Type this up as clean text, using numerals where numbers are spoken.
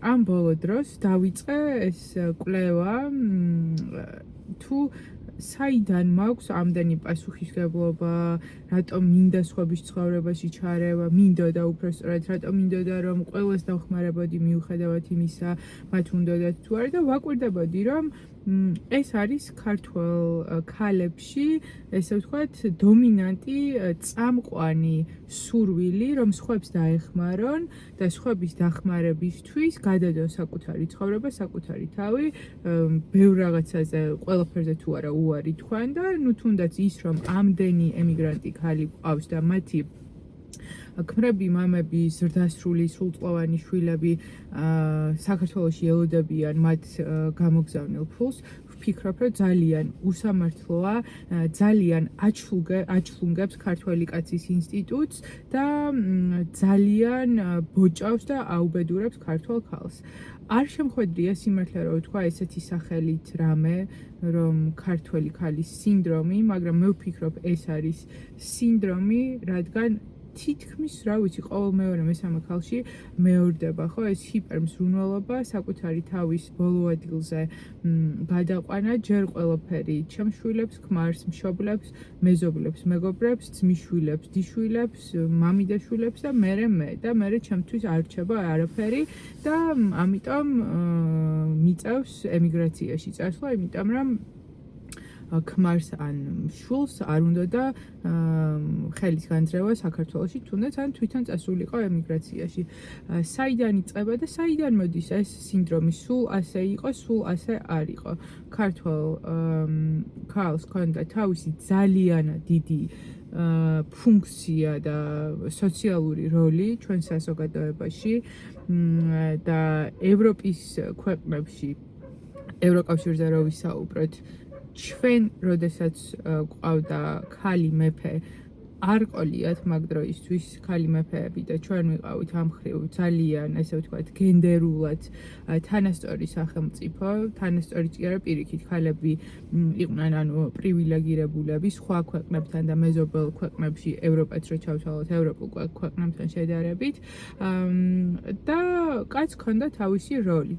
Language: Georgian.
ამ ბოლო დროს დავიწყე ეს კვლევა თუ საიდან მაქვს ამდენი პასუხისმგებლობა, რატომ მინდა სხვების ცხოვრებაში ჩარევა, მინდოდა უბრალოდ რატომ მინდოდა რომ ყველას დავხმარებოდი მიუხედავად იმისა, მათ უნდოდათ თუ არა და ვაკვირდებოდი რომ ეს არის ქართველ ქალებში, ესე ვთქვათ, დომინანტი წამყვანი სურვილი, რომ სხვებს დაეხმარონ და სხვების დახმარებისთვის გადადონ საკუთარი ცხოვრება, საკუთარი თავი, ბევრ რაღაცაზე, ყველაფერზე თუ არა უარი თქვან და ნუ თუნდაც ის რომ ამდენი ემიგრანტი ქალი გვყავს და მათი ქმრები მამები, ზრდასრული, სრულწლოვანი შვილები საქართველოში ელოდებიან მათ გამოგზავნილ ფულს, ვფიქრობ, რომ ძალიან უსამართლოა, ძალიან აჩლუნგებს ქართველი კაცის ინსტიტუტს და ძალიან ბოჭავს და აუბედურებს ქართველ ქალს. არ შემხვედრია სიმართლე რომ ვთქვა ესეთი სახელით რამე, რომ ქართველი ქალის სინდრომი, მაგრამ მე ვფიქრობ ეს არის სინდრომი, რადგან თითქმის რა ვიცი, ყოველ მეორე მესამე ქალში მეორდება, ხო, ეს ჰიპერმზრუნველობა, საკუთარი თავის ბოლო ადგილზე გადაყვანა, ჯერ ყველაფერი ჩემშვილებს, ქმარს, მშობლებს, მეზობლებს, მეგობრებს, ძმისშვილებს, დიშვილებს, მამიდაშვილებს და მე და მე ჩემთვის არ რჩება არაფერი და ამიტომ მიწევს ემიგრაციაში წასვლა, იმიტომ რომ ქმარს ან შვილს არ უნდა და ხელის განძრევა საქართველოში, თუნდაც ან თვითონ წასულიყო ემიგრაციაში. საიდან იწყება და საიდან მოდის ეს სინდრომი? სულ ასე იყო, სულ ასე არ იყო. ქართველ ქალს ჰქონდა თავისი ძალიან დიდი ფუნქცია და სოციალური როლი ჩვენ საზოგადოებაში და ევროპის ქვეყნებში, ევროკავშირზე რო ვისაუბროთ, ჩვენ, როდესაც გვყავდა ქალი მეფე, არ ყოლიათ მაგ დროისთვის ქალი მეფეები და ჩვენ ვიყავით ამ მხრივ ძალიან, ესე ვთქვათ, გენდერულად თანასწორი სახელმწიფო, თანასწორიც კი არა პირიქით, ქალები იყვნენ ანუ პრივილეგირებულები სხვა ქვეყნებთან და მეზობელ ქვეყნებში, ევროპაც რო ჩავთვალოთ, ევროპულ ქვეყნებთან შედარებით და კაცს ჰქონდა თავისი როლი.